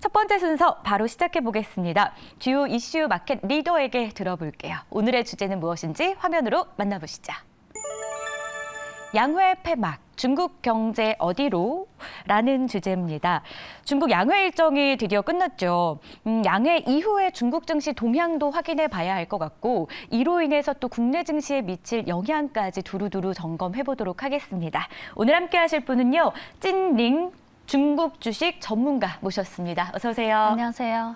첫 번째 순서 바로 시작해 보겠습니다. 주요 이슈 마켓 리더에게 들어볼게요. 오늘의 주제는 무엇인지 화면으로 만나보시죠. 양회 폐막, 중국 경제 어디로? 라는 주제입니다. 중국 양회 일정이 드디어 끝났죠. 양회 이후에 중국 증시 동향도 확인해 봐야 할 것 같고 이로 인해서 또 국내 증시에 미칠 영향까지 두루두루 점검해 보도록 하겠습니다. 오늘 함께 하실 분은요. 찐링 중국 주식 전문가 모셨습니다. 어서 오세요. 안녕하세요.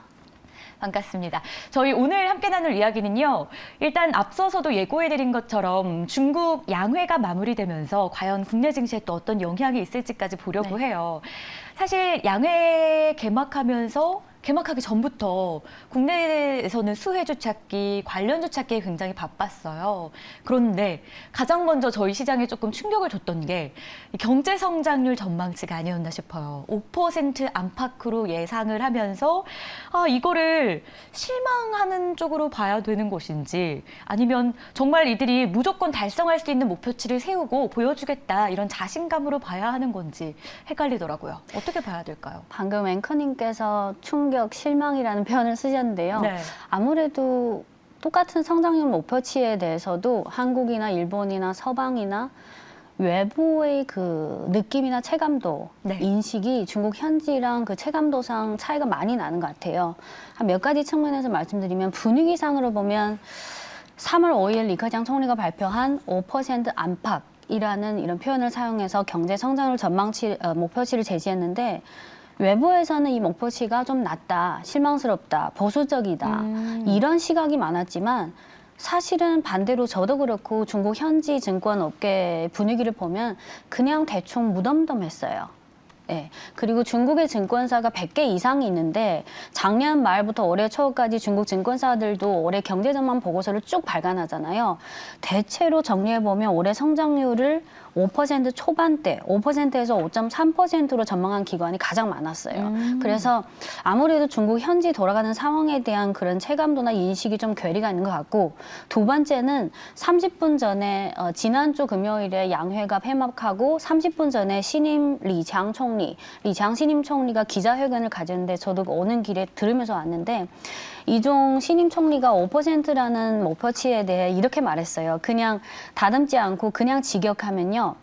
반갑습니다. 저희 오늘 함께 나눌 이야기는요. 일단 앞서서도 예고해드린 것처럼 중국 양회가 마무리되면서 과연 국내 증시에 또 어떤 영향이 있을지까지 보려고 해요. 사실 양회 개막하기 전부터 국내에서는 수혜주 찾기, 관련주 찾기에 굉장히 바빴어요. 그런데 가장 먼저 저희 시장에 조금 충격을 줬던 게 경제 성장률 전망치가 아니었나 싶어요. 5% 안팎으로 예상을 하면서 이거를 실망하는 쪽으로 봐야 되는 것인지 아니면 정말 이들이 무조건 달성할 수 있는 목표치를 세우고 보여주겠다 이런 자신감으로 봐야 하는 건지 헷갈리더라고요. 어떻게 봐야 될까요? 방금 앵커님께서 충격, 실망이라는 표현을 쓰셨는데요. 네. 아무래도 똑같은 성장률 목표치에 대해서도 한국이나 일본이나 서방이나 외부의 그 느낌이나 체감도, 인식이 중국 현지랑 그 체감도상 차이가 많이 나는 것 같아요. 한 몇 가지 측면에서 말씀드리면 분위기상으로 보면 3월 5일 리커장 총리가 발표한 5% 안팎이라는 이런 표현을 사용해서 경제 성장률 목표치를 제시했는데 외부에서는 이 목표치가 좀 낮다, 실망스럽다, 보수적이다 이런 시각이 많았지만 사실은 반대로 저도 그렇고 중국 현지 증권업계 분위기를 보면 그냥 대충 무덤덤했어요. 네. 그리고 중국의 증권사가 100개 이상이 있는데 작년 말부터 올해 초까지 중국 증권사들도 올해 경제 전망 보고서를 쭉 발간하잖아요. 대체로 정리해보면 올해 성장률을 5% 초반대, 5%에서 5.3%로 전망한 기관이 가장 많았어요. 그래서 아무래도 중국 현지 돌아가는 상황에 대한 그런 체감도나 인식이 좀 괴리가 있는 것 같고 두 번째는 30분 전에 지난주 금요일에 양회가 폐막하고 30분 전에 신임 리장 신임 총리가 기자회견을 가졌는데 저도 오는 길에 들으면서 왔는데 이종 신임 총리가 5%라는 목표치에 대해 이렇게 말했어요. 그냥 다듬지 않고 그냥 직역하면요.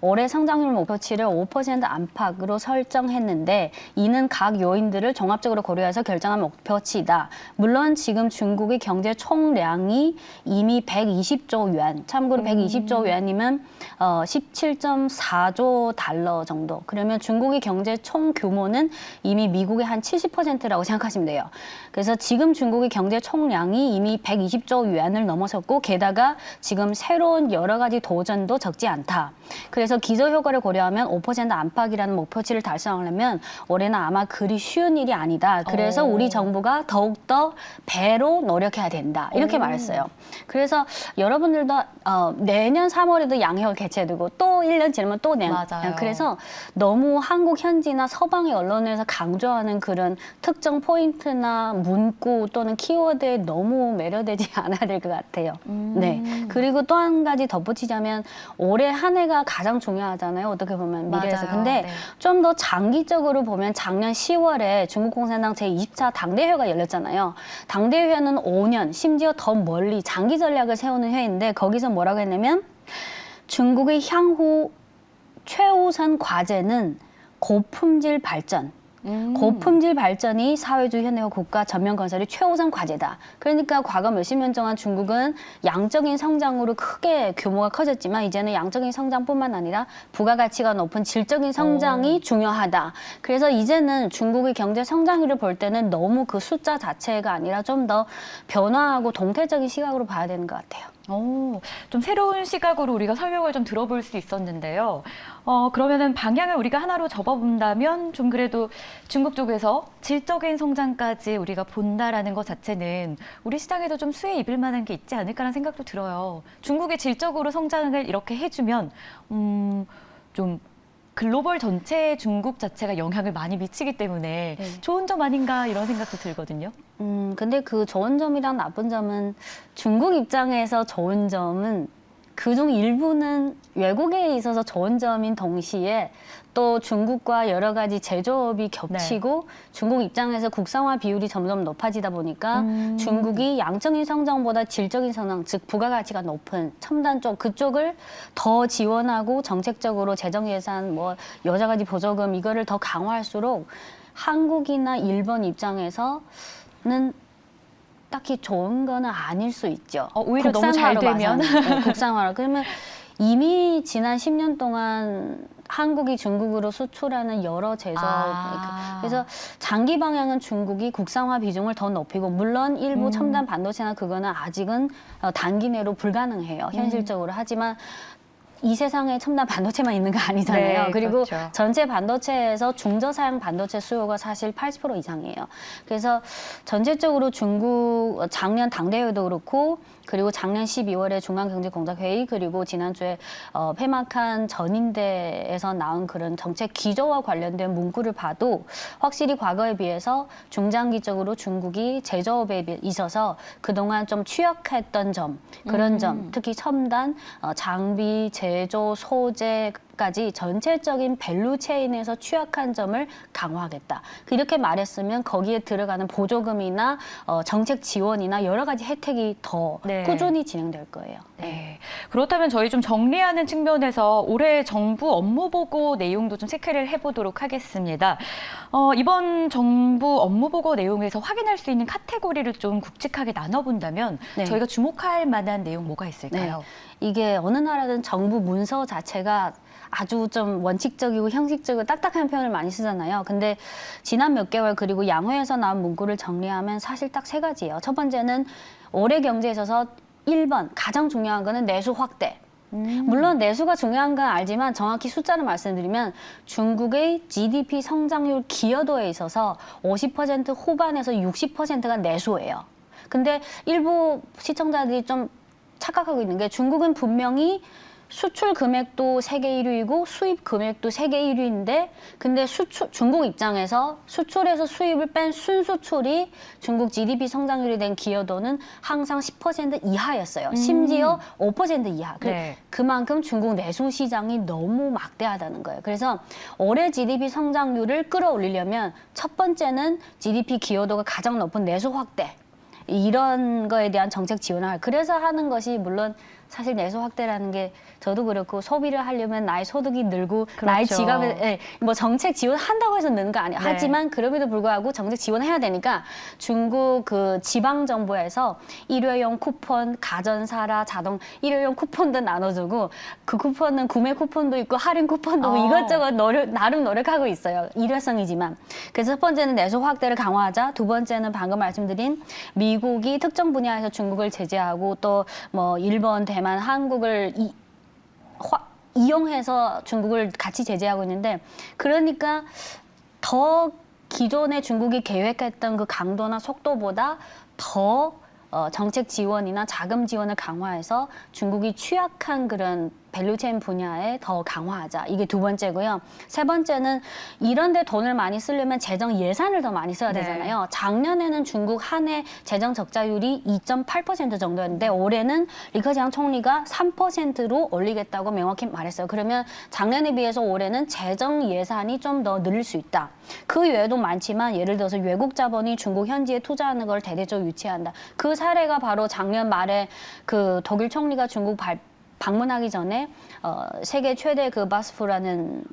올해 성장률 목표치를 5% 안팎으로 설정했는데 이는 각 요인들을 종합적으로 고려해서 결정한 목표치이다. 물론 지금 중국의 경제 총량이 이미 120조 yuan, 참고로 120조 yuan이면 17.4조 달러 정도. 그러면 중국의 경제 총 규모는 이미 미국의 한 70%라고 생각하시면 돼요. 그래서 지금 중국의 경제 총량이 이미 120조 yuan을 넘어섰고 게다가 지금 새로운 여러 가지 도전도 적지 않다. 그래서 기저효과를 고려하면 5% 안팎이라는 목표치를 달성하려면 올해는 아마 그리 쉬운 일이 아니다. 그래서 우리 정부가 더욱더 배로 노력해야 된다. 이렇게 말했어요. 그래서 여러분들도 내년 3월에도 양회가 개최되고 또 1년 지나면 또 맞아요. 그래서 너무 한국 현지나 서방의 언론에서 강조하는 그런 특정 포인트나 문구 또는 키워드에 너무 매료되지 않아야 될 것 같아요. 네. 그리고 또 한 가지 덧붙이자면 올해 한 해가 가장 중요하잖아요. 어떻게 보면 미래에서. 맞아요. 근데 좀 더 장기적으로 보면 작년 10월에 중국 공산당 제20차 당대회가 열렸잖아요. 당대회는 5년, 심지어 더 멀리 장기 전략을 세우는 회의인데 거기서 뭐라고 했냐면 중국의 향후 최우선 과제는 고품질 발전. 고품질 발전이 사회주의 현대화 국가 전면 건설의 최우선 과제다. 그러니까 과거 몇십 년 동안 중국은 양적인 성장으로 크게 규모가 커졌지만 이제는 양적인 성장뿐만 아니라 부가가치가 높은 질적인 성장이 중요하다. 그래서 이제는 중국의 경제 성장률을 볼 때는 너무 그 숫자 자체가 아니라 좀 더 변화하고 동태적인 시각으로 봐야 되는 것 같아요. 좀 새로운 시각으로 우리가 설명을 좀 들어볼 수 있었는데요. 그러면은 방향을 우리가 하나로 접어본다면 좀 그래도 중국 쪽에서 질적인 성장까지 우리가 본다라는 것 자체는 우리 시장에도 좀 수혜 입을 만한 게 있지 않을까라는 생각도 들어요. 중국이 질적으로 성장을 이렇게 해주면 좀 글로벌 전체에 중국 자체가 영향을 많이 미치기 때문에 좋은 점 아닌가 이런 생각도 들거든요. 근데 그 좋은 점이랑 나쁜 점은 중국 입장에서 좋은 점은 그중 일부는 외국에 있어서 좋은 점인 동시에 또 중국과 여러 가지 제조업이 겹치고 중국 입장에서 국산화 비율이 점점 높아지다 보니까 중국이 양적인 성장보다 질적인 성장, 즉 부가가치가 높은 첨단 쪽 그쪽을 더 지원하고 정책적으로 재정 예산, 뭐 여러 가지 보조금 이거를 더 강화할수록 한국이나 일본 입장에서는 딱히 좋은 거는 아닐 수 있죠. 오히려 너무 잘 되면 국산화로. 그러면 이미 지난 10년 동안 한국이 중국으로 수출하는 여러 제조업 그래서 장기 방향은 중국이 국산화 비중을 더 높이고 물론 일부 첨단 반도체나 그거는 아직은 단기 내로 불가능해요. 현실적으로. 하지만 이 세상에 첨단 반도체만 있는 거 아니잖아요. 네, 그리고 그렇죠. 전체 반도체에서 중저사양 반도체 수요가 사실 80% 이상이에요. 그래서 전체적으로 중국 작년 당대회도 그렇고 그리고 작년 12월에 중앙경제공작회의 그리고 지난주에 폐막한 전인대에서 나온 그런 정책 기조와 관련된 문구를 봐도 확실히 과거에 비해서 중장기적으로 중국이 제조업에 있어서 그동안 좀 취약했던 점, 그런 점, 특히 첨단, 장비, 제조, 소재까지 전체적인 밸류 체인에서 취약한 점을 강화하겠다. 이렇게 말했으면 거기에 들어가는 보조금이나 정책 지원이나 여러 가지 혜택이 더 꾸준히 진행될 거예요. 네. 그렇다면 저희 좀 정리하는 측면에서 올해 정부 업무 보고 내용도 좀 체크를 해보도록 하겠습니다. 이번 정부 업무 보고 내용에서 확인할 수 있는 카테고리를 좀 굵직하게 나눠본다면 저희가 주목할 만한 내용 뭐가 있을까요? 이게 어느 나라든 정부 문서 자체가 아주 좀 원칙적이고 형식적이고 딱딱한 표현을 많이 쓰잖아요. 근데 지난 몇 개월 그리고 양회에서 나온 문구를 정리하면 사실 딱 3가지예요. 첫 번째는 올해 경제에 있어서 1번 가장 중요한 거는 내수 확대. 물론 내수가 중요한 건 알지만 정확히 숫자를 말씀드리면 중국의 GDP 성장률 기여도에 있어서 50% 후반에서 60%가 내수예요. 근데 일부 시청자들이 좀 착각하고 있는 게 중국은 분명히 수출 금액도 세계 1위이고 수입 금액도 세계 1위인데 근데 중국 입장에서 수출에서 수입을 뺀 순수출이 중국 GDP 성장률이 된 기여도는 항상 10% 이하였어요. 심지어 5% 이하. 그만큼 중국 내수 시장이 너무 막대하다는 거예요. 그래서 올해 GDP 성장률을 끌어올리려면 첫 번째는 GDP 기여도가 가장 높은 내수 확대. 이런 거에 대한 정책 지원을 그래서 하는 것이 물론 사실 내수 확대라는 게 저도 그렇고 소비를 하려면 나의 소득이 늘고 나의 지갑에 뭐 정책 지원한다고 해서 느는 거 아니에요. 하지만 그럼에도 불구하고 정책 지원해야 되니까 중국 그 지방 정부에서 일회용 쿠폰, 가전사라, 자동 일회용 쿠폰도 나눠주고 그 쿠폰은 구매 쿠폰도 있고 할인 쿠폰도 있고 이것저것 나름 노력하고 있어요. 일회성이지만. 그래서 첫 번째는 내수 확대를 강화하자. 두 번째는 방금 말씀드린 미국이 특정 분야에서 중국을 제재하고 또 뭐 일본, 대만, 한국을 이용해서 중국을 같이 제재하고 있는데 그러니까 더 기존에 중국이 계획했던 그 강도나 속도보다 더 정책 지원이나 자금 지원을 강화해서 중국이 취약한 그런 밸류체인 분야에 더 강화하자. 이게 두 번째고요. 세 번째는 이런 데 돈을 많이 쓰려면 재정 예산을 더 많이 써야 되잖아요. 작년에는 중국 한 해 재정 적자율이 2.8% 정도였는데 올해는 리커지앙 총리가 3%로 올리겠다고 명확히 말했어요. 그러면 작년에 비해서 올해는 재정 예산이 좀 더 늘릴 수 있다. 그 외에도 많지만 예를 들어서 외국 자본이 중국 현지에 투자하는 걸 대대적으로 유치한다. 그 사례가 바로 작년 말에 그 독일 총리가 중국 방문하기 전에 세계 최대 그 바스프라는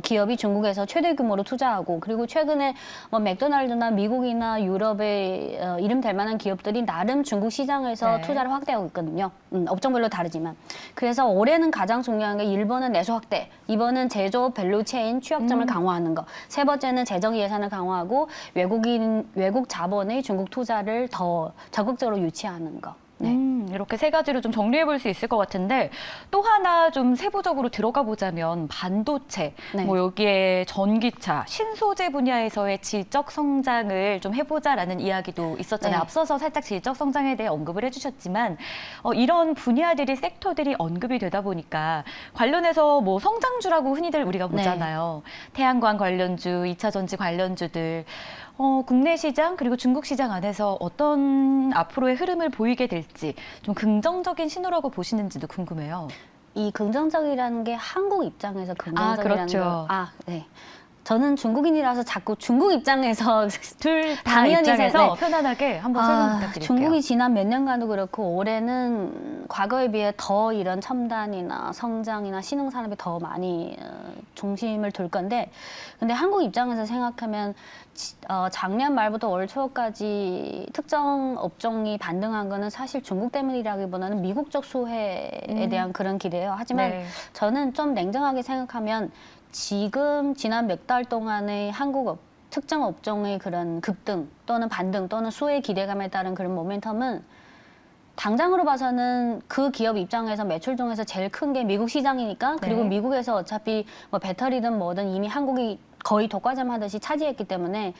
기업이 중국에서 최대 규모로 투자하고 그리고 최근에 뭐 맥도날드나 미국이나 유럽의 이름 될 만한 기업들이 나름 중국 시장에서 투자를 확대하고 있거든요. 업종별로 다르지만. 그래서 올해는 가장 중요한 게 1번은 내수 확대, 2번은 제조 밸류체인 취약점을 강화하는 거, 세 번째는 재정 예산을 강화하고 외국 자본의 중국 투자를 더 적극적으로 유치하는 거. 이렇게 3가지로 좀 정리해 볼 수 있을 것 같은데 또 하나 좀 세부적으로 들어가 보자면 반도체, 뭐 여기에 전기차, 신소재 분야에서의 질적 성장을 좀 해보자라는 이야기도 있었잖아요. 앞서서 살짝 질적 성장에 대해 언급을 해주셨지만 이런 분야들이 섹터들이 언급이 되다 보니까 관련해서 뭐 성장주라고 흔히들 우리가 보잖아요. 태양광 관련주, 2차 전지 관련주들. 국내 시장 그리고 중국 시장 안에서 어떤 앞으로의 흐름을 보이게 될지 좀 긍정적인 신호라고 보시는지도 궁금해요. 이 긍정적이라는 게 한국 입장에서 긍정적이라는 그렇죠. 네. 저는 중국인이라서 자꾸 중국 입장에서 둘 다 당연히 입장에서 네. 편안하게 한번 설명 부탁드릴게요. 중국이 지난 몇 년간도 그렇고 올해는 과거에 비해 더 이런 첨단이나 성장이나 신흥산업에 더 많이 중심을 둘 건데, 근데 한국 입장에서 생각하면 작년 말부터 올 초까지 특정 업종이 반등한 거는 사실 중국 때문이라기보다는 미국적 수혜에 대한 그런 기대예요. 하지만 네. 저는 좀 냉정하게 생각하면 지금 지난 몇 달 동안의 특정 업종의 그런 급등 또는 반등 또는 수혜 기대감에 따른 그런 모멘텀은 당장으로 봐서는 그 기업 입장에서 매출 중에서 제일 큰 게 미국 시장이니까, 그리고 네. 미국에서 어차피 뭐 배터리든 뭐든 이미 한국이 거의 독과점 하듯이 차지했기 때문에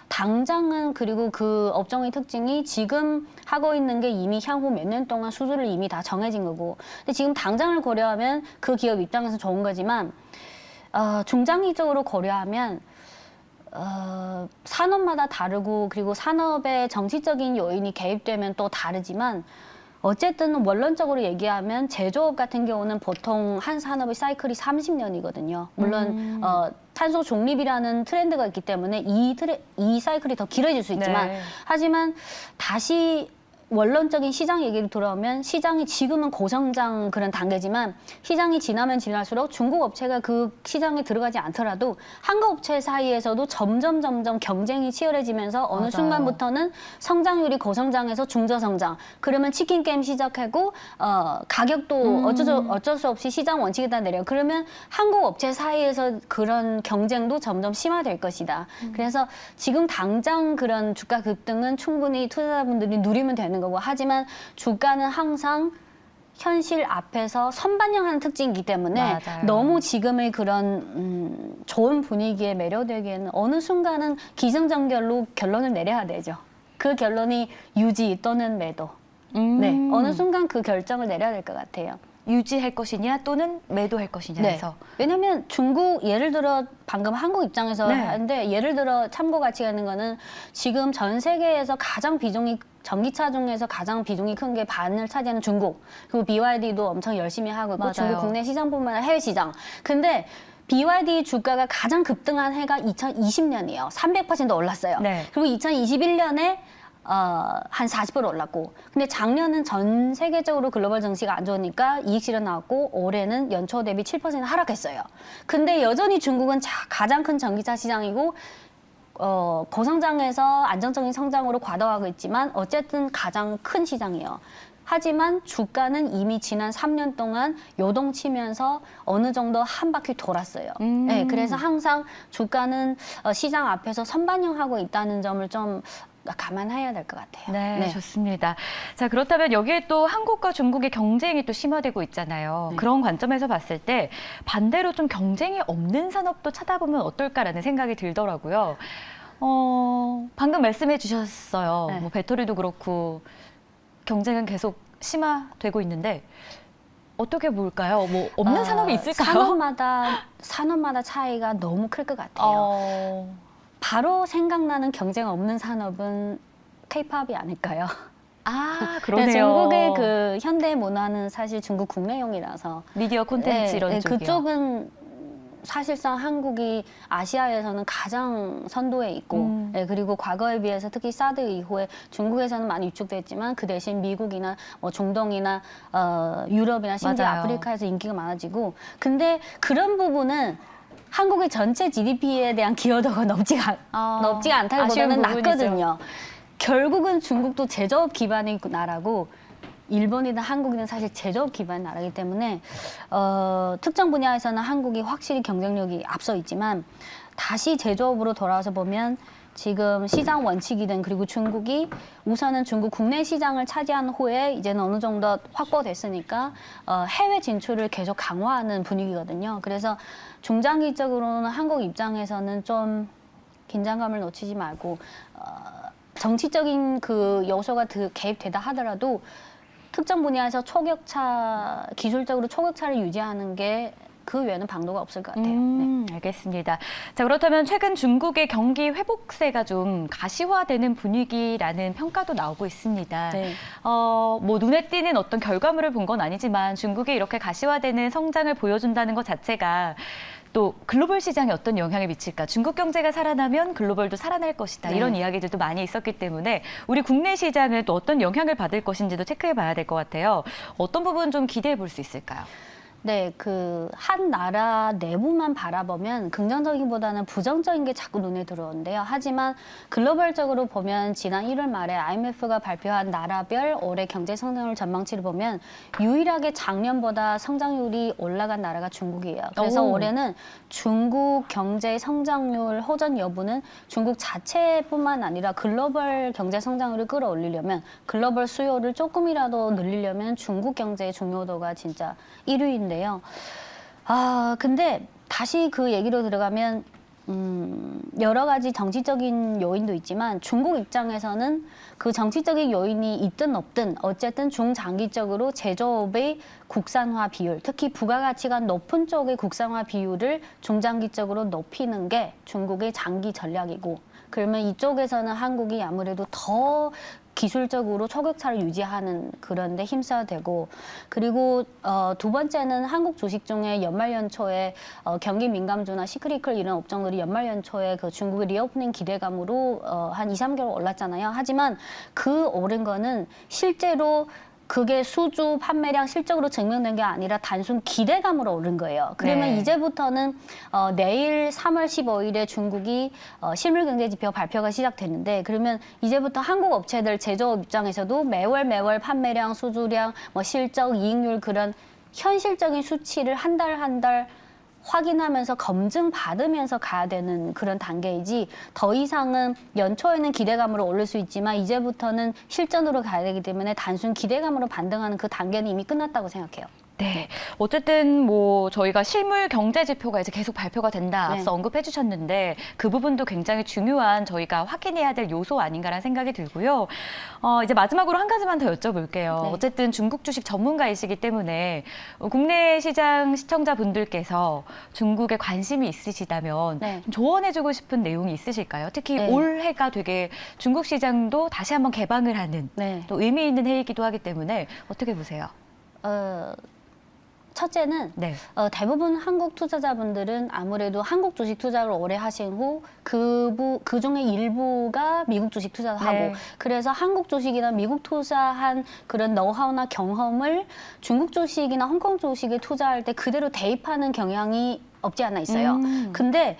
당장은, 그리고 그 업종의 특징이 지금 하고 있는 게 이미 향후 몇 년 동안 수주를 이미 다 정해진 거고, 근데 지금 당장을 고려하면 그 기업 입장에서 좋은 거지만 중장기적으로 고려하면 산업마다 다르고, 그리고 산업의 정치적인 요인이 개입되면 또 다르지만, 어쨌든 원론적으로 얘기하면 제조업 같은 경우는 보통 한 산업의 사이클이 30년이거든요. 물론 탄소 중립이라는 트렌드가 있기 때문에 이 사이클이 더 길어질 수 있지만, 네. 하지만 다시 원론적인 시장 얘기를 돌아오면, 시장이 지금은 고성장 그런 단계지만 시장이 지나면 지날수록 중국 업체가 그 시장에 들어가지 않더라도 한국 업체 사이에서도 점점 경쟁이 치열해지면서 어느 맞아요. 순간부터는 성장률이 고성장에서 중저성장, 그러면 치킨 게임 시작하고 가격도 어쩔 수 없이 시장 원칙에 따라 내려. 그러면 한국 업체 사이에서 그런 경쟁도 점점 심화될 것이다. 그래서 지금 당장 그런 주가 급등은 충분히 투자자분들이 누리면 되는 거고, 하지만 주가는 항상 현실 앞에서 선반영하는 특징이기 때문에 맞아요. 너무 지금의 그런 좋은 분위기에 매료되기에는 어느 순간은 기승전결로 결론을 내려야 되죠. 그 결론이 유지 또는 매도. 네, 어느 순간 그 결정을 내려야 될 것 같아요. 유지할 것이냐 또는 매도할 것이냐에서. 네. 왜냐면 중국, 예를 들어 방금 한국 입장에서 네. 하는데, 예를 들어 참고 가치가 있는 거는 지금 전 세계에서 전기차 중에서 가장 비중이 큰 게 반을 차지하는 중국, 그리고 BYD도 엄청 열심히 하고 있고, 맞아요. 중국 국내 시장뿐만 아니라 해외 시장. 근데 BYD 주가가 가장 급등한 해가 2020년이에요. 300% 올랐어요. 네. 그리고 2021년에 한 40% 올랐고, 근데 작년은 전 세계적으로 글로벌 증시가 안 좋으니까 이익 실현 나왔고, 올해는 연초 대비 7% 하락했어요. 근데 여전히 중국은 가장 큰 전기차 시장이고, 고성장에서 안정적인 성장으로 과도하고 있지만 어쨌든 가장 큰 시장이에요. 하지만 주가는 이미 지난 3년 동안 요동치면서 어느 정도 한 바퀴 돌았어요. 네, 그래서 항상 주가는 시장 앞에서 선반영하고 있다는 점을 좀 감안해야 될 것 같아요. 네, 좋습니다. 자, 그렇다면 여기에 또 한국과 중국의 경쟁이 또 심화되고 있잖아요. 네. 그런 관점에서 봤을 때 반대로 좀 경쟁이 없는 산업도 찾아보면 어떨까라는 생각이 들더라고요. 방금 말씀해 주셨어요. 네. 뭐 배터리도 그렇고 경쟁은 계속 심화되고 있는데 어떻게 볼까요? 뭐 없는 산업이 있을까요? 산업마다 차이가 너무 클 것 같아요. 바로 생각나는 경쟁 없는 산업은 K-팝이 아닐까요? 그러네요. 중국의 그 현대 문화는 사실 중국 국내용이라서 미디어 콘텐츠 이런 쪽이요. 그쪽은 사실상 한국이 아시아에서는 가장 선도에 있고, 그리고 과거에 비해서 특히 사드 이후에 중국에서는 많이 위축됐지만 그 대신 미국이나 뭐 중동이나 유럽이나 심지어 맞아요. 아프리카에서 인기가 많아지고, 근데 그런 부분은 한국의 전체 GDP에 대한 기여도가 높지가 않다기보다는 아쉬운 부분이죠. 낮거든요. 결국은 중국도 제조업 기반의 나라고, 일본이든 한국이든 사실 제조업 기반 나라이기 때문에 특정 분야에서는 한국이 확실히 경쟁력이 앞서 있지만, 다시 제조업으로 돌아와서 보면 지금 시장 원칙이든, 그리고 중국이 우선은 중국 국내 시장을 차지한 후에 이제는 어느 정도 확보됐으니까 해외 진출을 계속 강화하는 분위기거든요. 그래서 중장기적으로는 한국 입장에서는 좀 긴장감을 놓치지 말고, 정치적인 그 요소가 개입되다 하더라도 특정 분야에서 기술적으로 초격차를 유지하는 게 그 외에는 방도가 없을 것 같아요. 네. 알겠습니다. 자, 그렇다면 최근 중국의 경기 회복세가 좀 가시화되는 분위기라는 평가도 나오고 있습니다. 네. 뭐 눈에 띄는 어떤 결과물을 본 건 아니지만 중국이 이렇게 가시화되는 성장을 보여준다는 것 자체가 또 글로벌 시장에 어떤 영향을 미칠까? 중국 경제가 살아나면 글로벌도 살아날 것이다. 네. 이런 이야기들도 많이 있었기 때문에 우리 국내 시장은 또 어떤 영향을 받을 것인지도 체크해 봐야 될 것 같아요. 어떤 부분 좀 기대해 볼 수 있을까요? 네, 그 한 나라 내부만 바라보면 긍정적이보다는 부정적인 게 자꾸 눈에 들어오는데요. 하지만 글로벌적으로 보면 지난 1월 말에 IMF가 발표한 나라별 올해 경제 성장률 전망치를 보면 유일하게 작년보다 성장률이 올라간 나라가 중국이에요. 그래서 오. 올해는 중국 경제 성장률 호전 여부는 중국 자체뿐만 아니라 글로벌 경제 성장률을 끌어올리려면 글로벌 수요를 조금이라도 늘리려면 중국 경제의 중요도가 진짜 1위인데 근데 다시 그 얘기로 들어가면 여러 가지 정치적인 요인도 있지만 중국 입장에서는 그 정치적인 요인이 있든 없든 어쨌든 중장기적으로 제조업의 국산화 비율, 특히 부가가치가 높은 쪽의 국산화 비율을 중장기적으로 높이는 게 중국의 장기 전략이고, 그러면 이쪽에서는 한국이 아무래도 더 기술적으로 초격차를 유지하는 그런 데 힘써야 되고, 그리고 두 번째는 한국 주식 중에 연말 연초에 경기 민감주나 시크릿컬 이런 업종들이 연말 연초에 그 중국의 리오프닝 기대감으로 한 2, 3개월 올랐잖아요. 하지만 그 오른 거는 실제로 그게 수주, 판매량 실적으로 증명된 게 아니라 단순 기대감으로 오른 거예요. 그러면 네. 이제부터는 내일 3월 15일에 중국이 실물 경제 지표 발표가 시작되는데, 그러면 이제부터 한국 업체들 제조업 입장에서도 매월 판매량, 수주량, 뭐 실적, 이익률 그런 현실적인 수치를 한 달 확인하면서 검증받으면서 가야 되는 그런 단계이지, 더 이상은 연초에는 기대감으로 오를 수 있지만 이제부터는 실전으로 가야 되기 때문에 단순 기대감으로 반등하는 그 단계는 이미 끝났다고 생각해요. 네. 어쨌든 뭐 저희가 실물 경제 지표가 이제 계속 발표가 된다. 네. 앞서 언급해 주셨는데 그 부분도 굉장히 중요한 저희가 확인해야 될 요소 아닌가라는 생각이 들고요. 이제 마지막으로 한 가지만 더 여쭤볼게요. 네. 어쨌든 중국 주식 전문가이시기 때문에 국내 시장 시청자분들께서 중국에 관심이 있으시다면 네. 좀 조언해주고 싶은 내용이 있으실까요? 특히 네. 올해가 되게 중국 시장도 다시 한번 개방을 하는 네. 또 의미 있는 해이기도 하기 때문에 어떻게 보세요? 첫째는 네. 대부분 한국 투자자분들은 아무래도 한국 주식 투자를 오래 하신 후 그 중에 일부가 미국 주식 투자도 하고, 네. 그래서 한국 주식이나 미국 투자한 그런 노하우나 경험을 중국 주식이나 홍콩 주식에 투자할 때 그대로 대입하는 경향이 없지 않아 있어요. 근데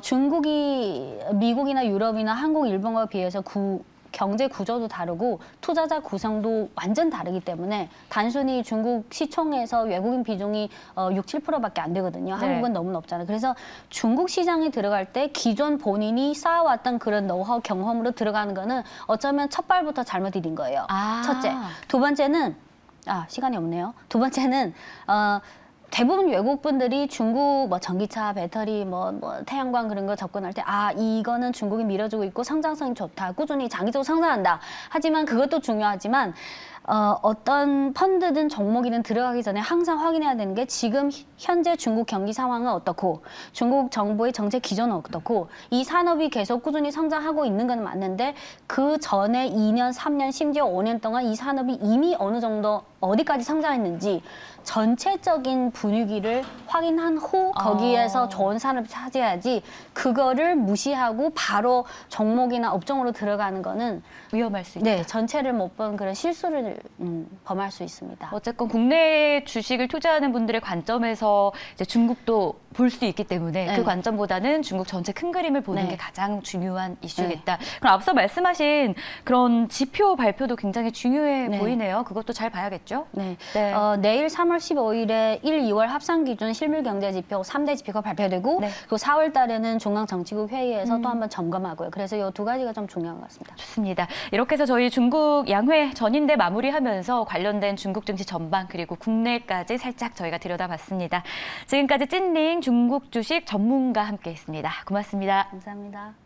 중국이 미국이나 유럽이나 한국, 일본과 비해서 경제 구조도 다르고 투자자 구성도 완전 다르기 때문에 단순히 중국 시총에서 외국인 비중이 6, 7%밖에 안 되거든요. 네. 한국은 너무 높잖아요. 그래서 중국 시장에 들어갈 때 기존 본인이 쌓아왔던 그런 노하우 경험으로 들어가는 거는 어쩌면 첫 발부터 잘못 디딘 거예요. 첫째. 두 번째는 시간이 없네요. 두 번째는 대부분 외국 분들이 중국 뭐 전기차, 배터리, 뭐 태양광 그런 거 접근할 때 이거는 중국이 밀어주고 있고 성장성이 좋다, 꾸준히 장기적으로 성장한다. 하지만 그것도 중요하지만 어떤 펀드든 종목이든 들어가기 전에 항상 확인해야 되는 게 지금 현재 중국 경기 상황은 어떻고 중국 정부의 정책 기조는 어떻고 이 산업이 계속 꾸준히 성장하고 있는 건 맞는데 그 전에 2년, 3년, 심지어 5년 동안 이 산업이 이미 어느 정도 어디까지 성장했는지 전체적인 분위기를 확인한 후 거기에서 좋은 산업을 차지해야지, 그거를 무시하고 바로 종목이나 업종으로 들어가는 거는 위험할 수 있다. 네, 전체를 못 본 그런 실수를 범할 수 있습니다. 어쨌건 국내 주식을 투자하는 분들의 관점에서 이제 중국도 볼 수 있기 때문에 네. 그 관점보다는 중국 전체 큰 그림을 보는 네. 게 가장 중요한 이슈겠다. 그럼 앞서 말씀하신 그런 지표 발표도 굉장히 중요해 네. 보이네요. 그것도 잘 봐야겠죠? 네. 네. 내일 3월 15일에 1, 2월 합산 기준 실물 경제 지표 3대 지표가 발표되고, 네. 그리고 4월 달에는 중앙정치국 회의에서 또 한번 점검하고요. 그래서 이 두 가지가 좀 중요한 것 같습니다. 좋습니다. 이렇게 해서 저희 중국 양회 전인대 마무리하면서 관련된 중국 증시 전반 그리고 국내까지 살짝 저희가 들여다봤습니다. 지금까지 찐링 중국 주식 전문가 함께했습니다. 고맙습니다. 감사합니다.